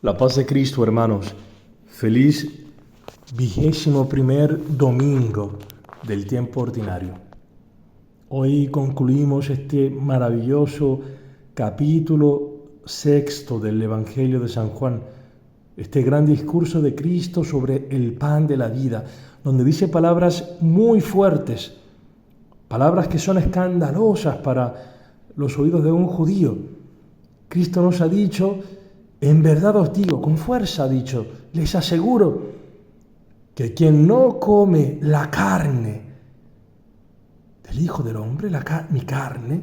La paz de Cristo, hermanos. Feliz 21º domingo del tiempo ordinario. Hoy concluimos este maravilloso capítulo 6 del Evangelio de San Juan, este gran discurso de Cristo sobre el pan de la vida, donde dice palabras muy fuertes, palabras que son escandalosas para los oídos de un judío. Cristo nos ha dicho: en verdad os digo, con fuerza ha dicho, les aseguro que quien no come la carne del Hijo del Hombre, mi carne,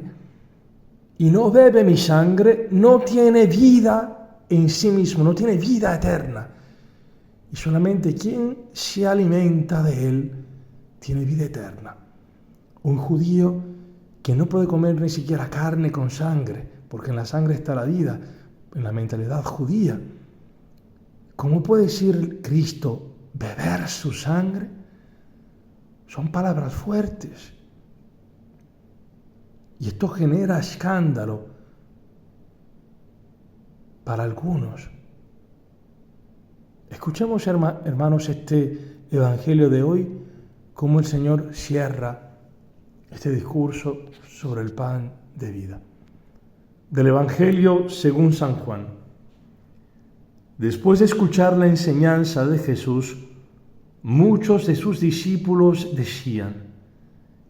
y no bebe mi sangre, no tiene vida en sí mismo, no tiene vida eterna. Y solamente quien se alimenta de él tiene vida eterna. Un judío que no puede comer ni siquiera carne con sangre, porque en la sangre está la vida, en la mentalidad judía. ¿Cómo puede decir Cristo beber su sangre? Son palabras fuertes. Y esto genera escándalo para algunos. Escuchemos, hermanos, este evangelio de hoy, cómo el Señor cierra este discurso sobre el pan de vida. Del Evangelio según San Juan. Después de escuchar la enseñanza de Jesús, muchos de sus discípulos decían: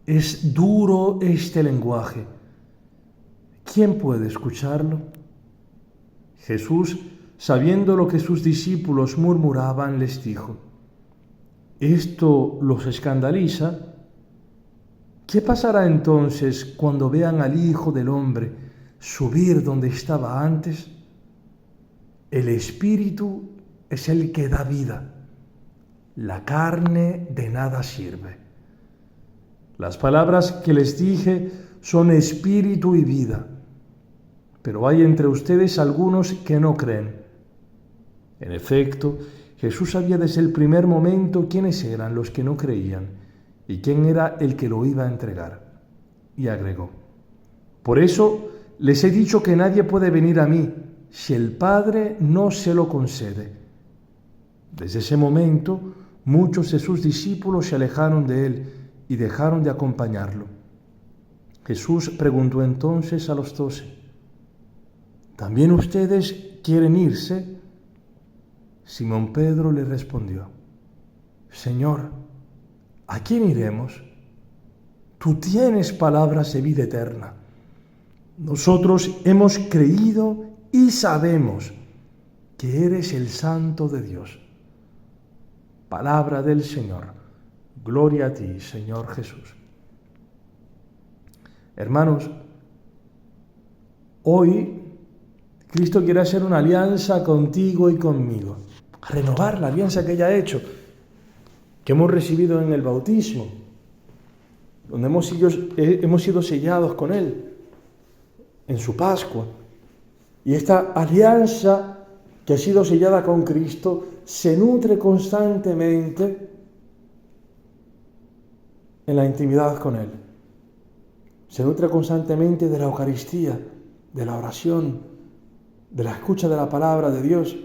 es duro este lenguaje, ¿quién puede escucharlo? Jesús, sabiendo lo que sus discípulos murmuraban, les dijo: ¿esto los escandaliza? ¿Qué pasará entonces cuando vean al Hijo del Hombre subir donde estaba antes? El Espíritu es el que da vida, la carne de nada sirve. Las palabras que les dije son espíritu y vida, pero hay entre ustedes algunos que no creen. En efecto, Jesús sabía desde el primer momento quiénes eran los que no creían y quién era el que lo iba a entregar. Y agregó: por eso les he dicho que nadie puede venir a mí si el Padre no se lo concede. Desde ese momento, muchos de sus discípulos se alejaron de él y dejaron de acompañarlo. Jesús preguntó entonces a los 12: ¿también ustedes quieren irse? Simón Pedro le respondió: Señor, ¿a quién iremos? Tú tienes palabras de vida eterna. Nosotros hemos creído y sabemos que eres el Santo de Dios. Palabra del Señor. Gloria a ti, Señor Jesús. Hermanos, hoy Cristo quiere hacer una alianza contigo y conmigo, renovar la alianza que ya ha hecho, que hemos recibido en el bautismo, donde hemos sido sellados con Él en su Pascua. Y esta alianza que ha sido sellada con Cristo se nutre constantemente en la intimidad con Él. Se nutre constantemente de la Eucaristía, de la oración, de la escucha de la palabra de Dios.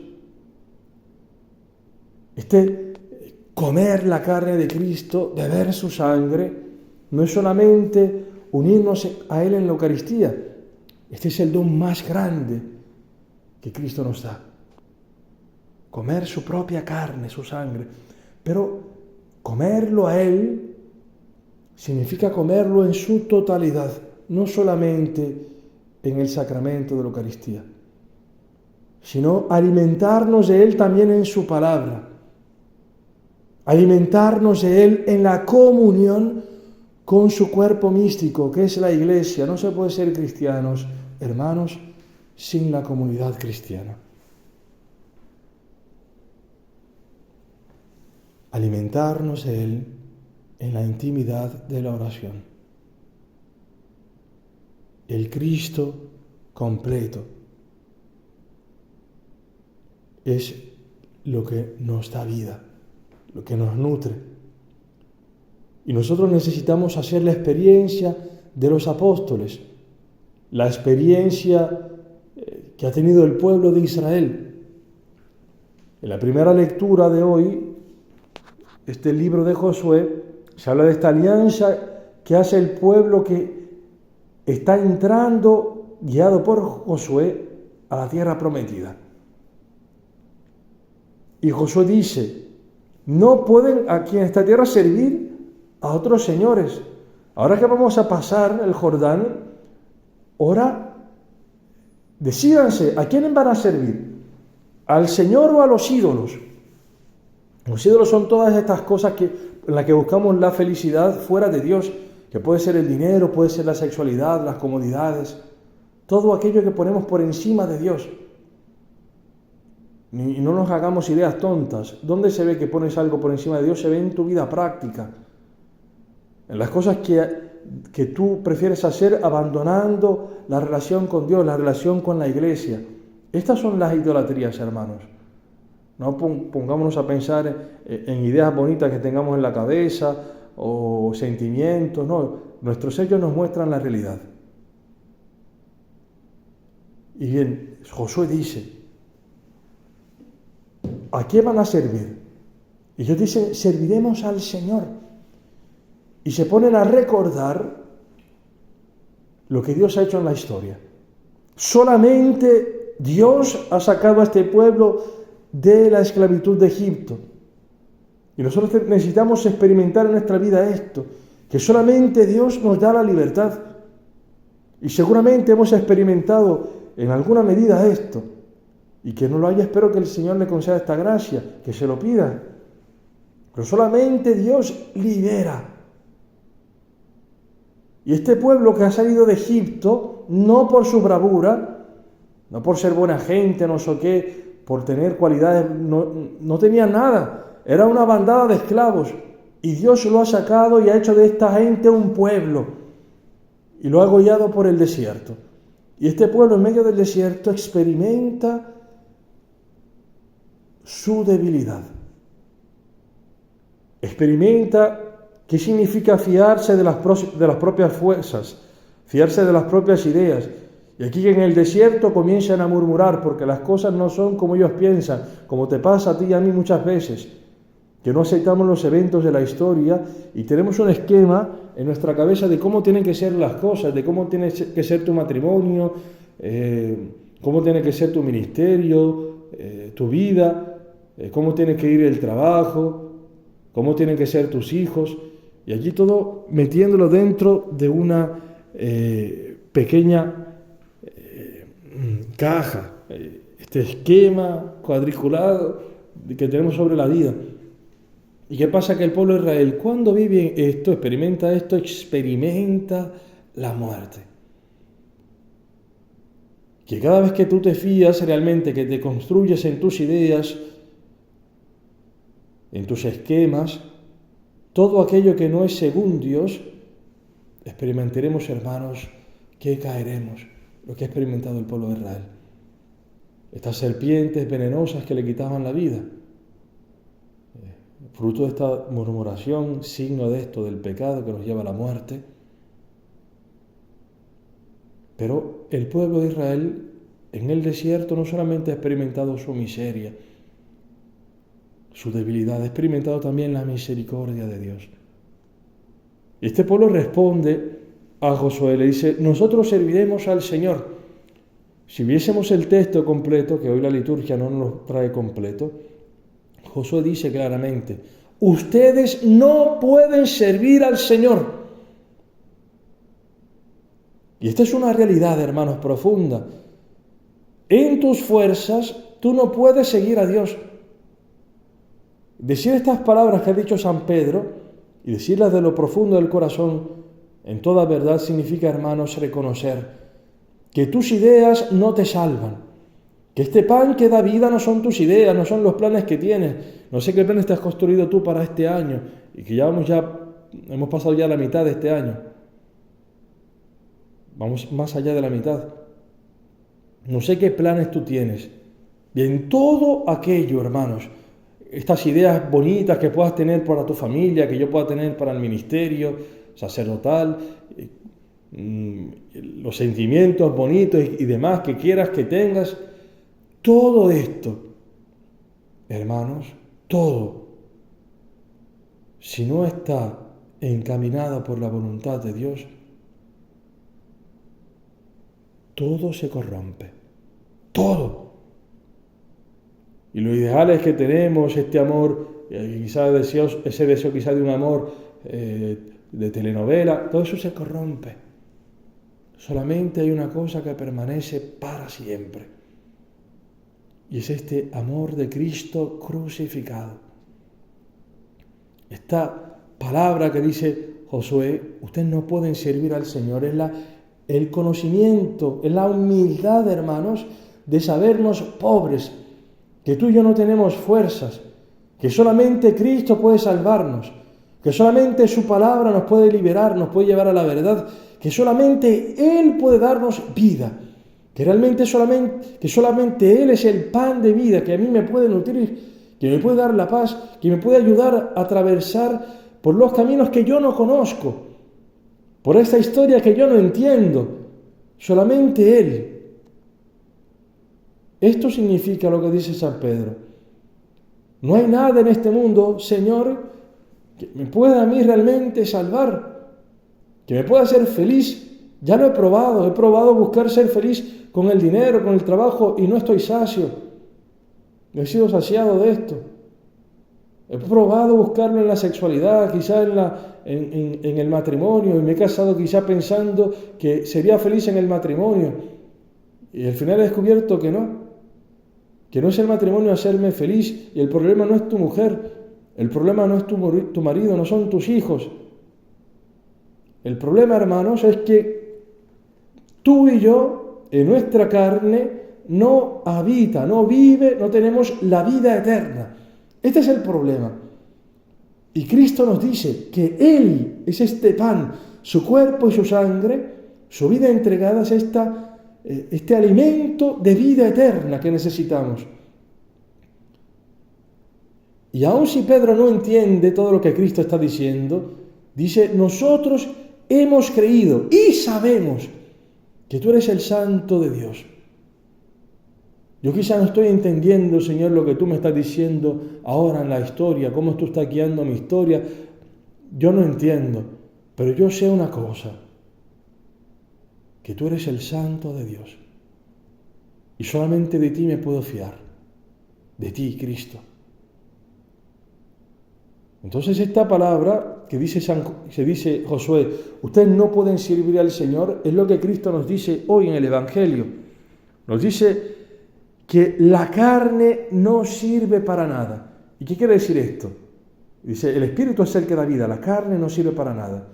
Comer la carne de Cristo, beber su sangre, no es solamente unirnos a Él en la Eucaristía. Este es el don más grande que Cristo nos da. Comer su propia carne, su sangre. Pero comerlo a Él significa comerlo en su totalidad, no solamente en el sacramento de la Eucaristía, sino alimentarnos de Él también en su palabra, alimentarnos de Él en la comunión con su cuerpo místico, que es la Iglesia. No se puede ser cristianos, hermanos, sin la comunidad cristiana. Alimentarnos de Él en la intimidad de la oración. El Cristo completo es lo que nos da vida, lo que nos nutre. Y nosotros necesitamos hacer la experiencia de los apóstoles, la experiencia que ha tenido el pueblo de Israel, En la primera lectura de hoy, este libro de Josué, se habla de esta alianza que hace el pueblo que está entrando, guiado por Josué, a la tierra prometida. Y Josué dice, no pueden aquí en esta tierra servir a otros señores. Ahora que vamos a pasar el Jordán, ahora decídanse, ¿a quién van a servir? ¿Al Señor o a los ídolos? Los ídolos son todas estas cosas en las que buscamos la felicidad fuera de Dios, que puede ser el dinero, puede ser la sexualidad, las comodidades, todo aquello que ponemos por encima de Dios. Y no nos hagamos ideas tontas. ¿Dónde se ve que pones algo por encima de Dios? Se ve en tu vida práctica. En las cosas que tú prefieres hacer abandonando la relación con Dios, la relación con la iglesia. Estas son las idolatrías, hermanos. No pongámonos a pensar en ideas bonitas que tengamos en la cabeza o sentimientos. No, nuestros hechos nos muestran la realidad. Y bien, Josué dice, ¿a qué van a servir? Y ellos dicen, serviremos al Señor. Y se ponen a recordar lo que Dios ha hecho en la historia. Solamente Dios ha sacado a este pueblo de la esclavitud de Egipto. Y nosotros necesitamos experimentar en nuestra vida esto, que solamente Dios nos da la libertad. Y seguramente hemos experimentado en alguna medida esto. Y que no lo haya, espero que el Señor le conceda esta gracia, que se lo pida. Pero solamente Dios libera. Y este pueblo que ha salido de Egipto, no por su bravura, no por ser buena gente, no sé qué, por tener cualidades, no tenía nada. Era una bandada de esclavos. Y Dios lo ha sacado y ha hecho de esta gente un pueblo. Y lo ha gollado por el desierto. Y este pueblo en medio del desierto experimenta su debilidad. Experimenta qué significa fiarse de las propias fuerzas, fiarse de las propias ideas. Y aquí en el desierto comienzan a murmurar porque las cosas no son como ellos piensan, como te pasa a ti y a mí muchas veces, que no aceptamos los eventos de la historia y tenemos un esquema en nuestra cabeza de cómo tienen que ser las cosas, de cómo tiene que ser tu matrimonio, cómo tiene que ser tu ministerio, tu vida, cómo tiene que ir el trabajo, cómo tienen que ser tus hijos, y allí todo metiéndolo dentro de una pequeña caja, este esquema cuadriculado que tenemos sobre la vida. ¿Y qué pasa? Que el pueblo de Israel, cuando vive esto, experimenta la muerte. Que cada vez que tú te fías realmente, que te construyes en tus ideas, en tus esquemas, todo aquello que no es según Dios, experimentaremos, hermanos, que caeremos, lo que ha experimentado el pueblo de Israel. Estas serpientes venenosas que le quitaban la vida, fruto de esta murmuración, signo de esto, del pecado que nos lleva a la muerte. Pero el pueblo de Israel en el desierto no solamente ha experimentado su miseria, su debilidad, ha experimentado también la misericordia de Dios. Y este pueblo responde a Josué, le dice, nosotros serviremos al Señor. Si viésemos el texto completo, que hoy la liturgia no nos lo trae completo, Josué dice claramente, ustedes no pueden servir al Señor. Y esta es una realidad, hermanos, profunda. En tus fuerzas tú no puedes seguir a Dios. Decir estas palabras que ha dicho San Pedro y decirlas de lo profundo del corazón en toda verdad significa, hermanos, reconocer que tus ideas no te salvan. Que este pan que da vida no son tus ideas, no son los planes que tienes. No sé qué planes te has construido tú para este año y que hemos pasado ya la mitad de este año. Vamos más allá de la mitad. No sé qué planes tú tienes. Y en todo aquello, hermanos, estas ideas bonitas que puedas tener para tu familia, que yo pueda tener para el ministerio sacerdotal, los sentimientos bonitos y demás que quieras que tengas, todo esto hermanos, todo, si no está encaminado por la voluntad de Dios, todo se corrompe. Todo. Y lo ideal es que tenemos este amor, ese deseo quizás de un amor de telenovela, todo eso se corrompe. Solamente hay una cosa que permanece para siempre. Y es este amor de Cristo crucificado. Esta palabra que dice Josué, ustedes no pueden servir al Señor, es el conocimiento, es la humildad, hermanos, de sabernos pobres, que tú y yo no tenemos fuerzas, que solamente Cristo puede salvarnos, que solamente su palabra nos puede liberar, nos puede llevar a la verdad, que solamente Él puede darnos vida, que solamente Él es el pan de vida, que a mí me puede nutrir, que me puede dar la paz, que me puede ayudar a atravesar por los caminos que yo no conozco, por esta historia que yo no entiendo, solamente Él. Esto significa lo que dice San Pedro. No hay nada en este mundo, Señor, que me pueda a mí realmente salvar, que me pueda hacer feliz. Ya lo he probado buscar ser feliz con el dinero, con el trabajo, y no estoy sacio. No he sido saciado de esto. He probado buscarlo en la sexualidad, quizás en el matrimonio, y me he casado quizás pensando que sería feliz en el matrimonio. Y al final he descubierto que no es el matrimonio hacerme feliz, y el problema no es tu mujer, el problema no es tu marido, no son tus hijos. El problema, hermanos, es que tú y yo, en nuestra carne, no habita, no vive, no tenemos la vida eterna. Este es el problema. Y Cristo nos dice que Él es este pan, su cuerpo y su sangre, su vida entregada es este alimento de vida eterna que necesitamos. Y aun si Pedro no entiende todo lo que Cristo está diciendo, dice, nosotros hemos creído y sabemos que tú eres el Santo de Dios. Yo quizá no estoy entendiendo, Señor, lo que tú me estás diciendo ahora en la historia, cómo tú estás guiando mi historia. Yo no entiendo, pero yo sé una cosa, que tú eres el Santo de Dios. Y solamente de ti me puedo fiar, de ti, Cristo. Entonces esta palabra que dice Josué, ustedes no pueden servir al Señor, es lo que Cristo nos dice hoy en el Evangelio. Nos dice que la carne no sirve para nada. ¿Y qué quiere decir esto? Dice, el Espíritu es el que da vida, la carne no sirve para nada.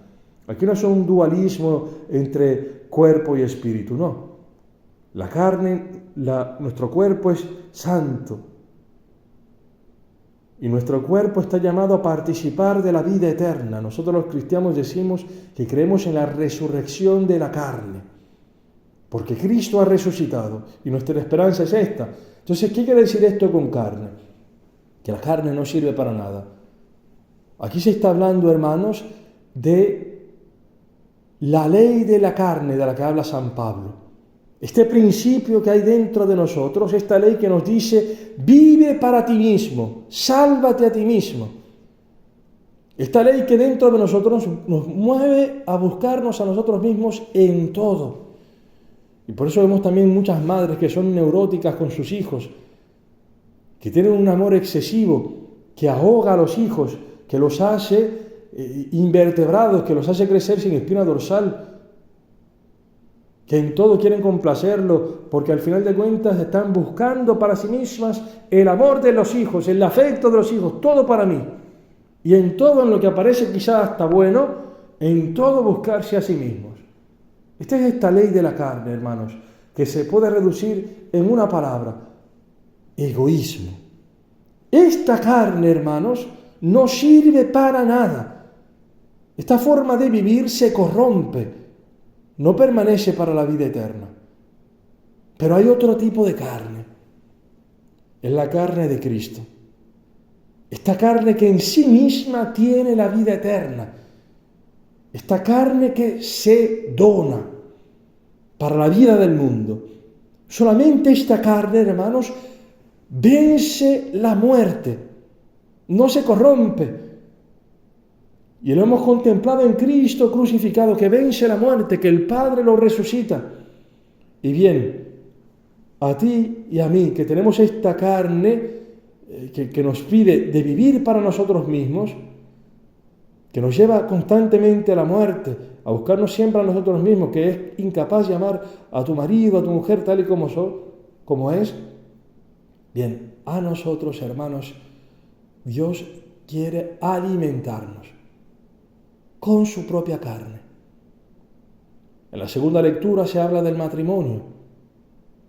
Aquí no es un dualismo entre cuerpo y espíritu, no. La carne, nuestro cuerpo es santo. Y nuestro cuerpo está llamado a participar de la vida eterna. Nosotros los cristianos decimos que creemos en la resurrección de la carne, porque Cristo ha resucitado y nuestra esperanza es esta. Entonces, ¿qué quiere decir esto con carne? Que la carne no sirve para nada. Aquí se está hablando, hermanos, de la ley de la carne de la que habla San Pablo. Este principio que hay dentro de nosotros, esta ley que nos dice, vive para ti mismo, sálvate a ti mismo. Esta ley que dentro de nosotros nos mueve a buscarnos a nosotros mismos en todo. Y por eso vemos también muchas madres que son neuróticas con sus hijos, que tienen un amor excesivo, que ahoga a los hijos, que los hace invertebrados, que los hace crecer sin espina dorsal, que en todo quieren complacerlo, porque al final de cuentas están buscando para sí mismas el amor de los hijos, el afecto de los hijos, todo para mí. Y en todo, en lo que aparece quizás hasta bueno, en todo buscarse a sí mismos. Esta es esta ley de la carne, hermanos, que se puede reducir en una palabra: egoísmo. Esta carne, hermanos, no sirve para nada. Esta forma de vivir se corrompe, no permanece para la vida eterna. Pero hay otro tipo de carne, es la carne de Cristo. Esta carne que en sí misma tiene la vida eterna. Esta carne que se dona para la vida del mundo. Solamente esta carne, hermanos, vence la muerte, no se corrompe. Y lo hemos contemplado en Cristo crucificado, que vence la muerte, que el Padre lo resucita. Y bien, a ti y a mí, que tenemos esta carne que nos pide de vivir para nosotros mismos, que nos lleva constantemente a la muerte, a buscarnos siempre a nosotros mismos, que es incapaz de amar a tu marido, a tu mujer tal y como es. Bien, a nosotros, hermanos, Dios quiere alimentarnos con su propia carne. En la segunda lectura se habla del matrimonio.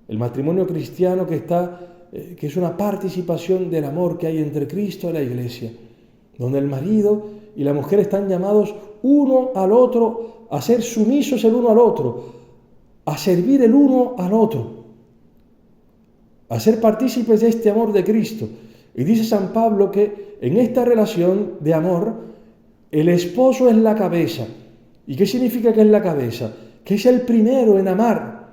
El matrimonio cristiano que es una participación del amor que hay entre Cristo y la Iglesia, donde el marido y la mujer están llamados uno al otro a ser sumisos el uno al otro, a servir el uno al otro, a ser partícipes de este amor de Cristo. Y dice San Pablo que en esta relación de amor, el esposo es la cabeza. ¿Y qué significa que es la cabeza? Que es el primero en amar.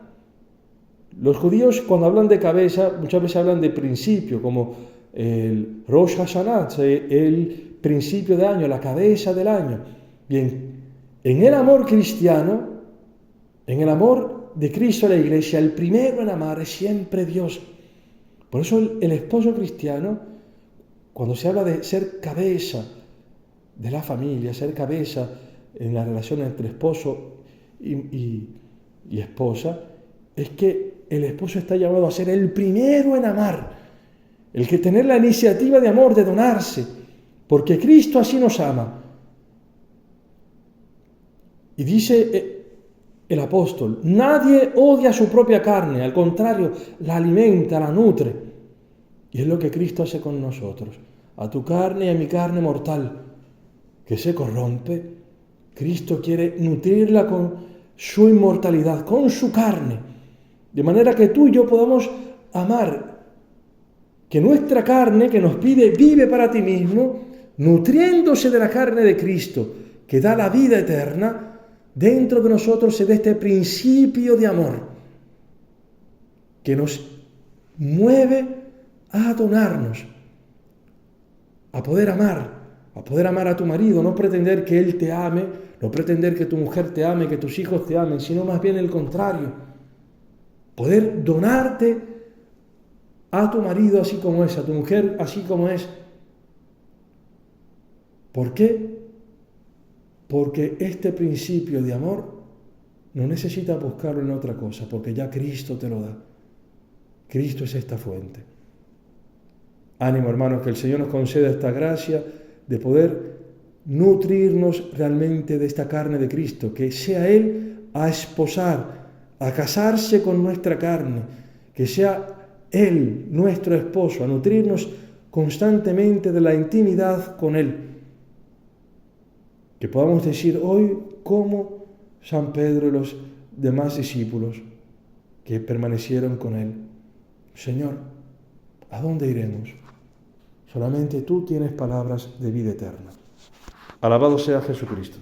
Los judíos, cuando hablan de cabeza, muchas veces hablan de principio, como el Rosh Hashanah, el principio de año, la cabeza del año. Bien, en el amor cristiano, en el amor de Cristo a la Iglesia, el primero en amar es siempre Dios. Por eso el esposo cristiano, cuando se habla de ser cabeza de la familia, ser cabeza en la relación entre esposo y esposa, es que el esposo está llamado a ser el primero en amar, el que tener la iniciativa de amor, de donarse, porque Cristo así nos ama. Y dice el apóstol, nadie odia su propia carne, al contrario, la alimenta, la nutre. Y es lo que Cristo hace con nosotros. A tu carne y a mi carne mortal, que se corrompe, Cristo quiere nutrirla con su inmortalidad, con su carne, de manera que tú y yo podamos amar, que nuestra carne que nos pide vive para ti mismo, nutriéndose de la carne de Cristo, que da la vida eterna, dentro de nosotros se ve este principio de amor, que nos mueve a donarnos, a poder amar a tu marido, no pretender que él te ame, no pretender que tu mujer te ame, que tus hijos te amen, sino más bien el contrario. Poder donarte a tu marido así como es, a tu mujer así como es. ¿Por qué? Porque este principio de amor no necesitas buscarlo en otra cosa, porque ya Cristo te lo da. Cristo es esta fuente. Ánimo, hermanos, que el Señor nos conceda esta gracia de poder nutrirnos realmente de esta carne de Cristo, que sea Él a esposar, a casarse con nuestra carne, que sea Él, nuestro esposo, a nutrirnos constantemente de la intimidad con Él. Que podamos decir hoy como San Pedro y los demás discípulos que permanecieron con Él, Señor, ¿a dónde iremos? Solamente tú tienes palabras de vida eterna. Alabado sea Jesucristo.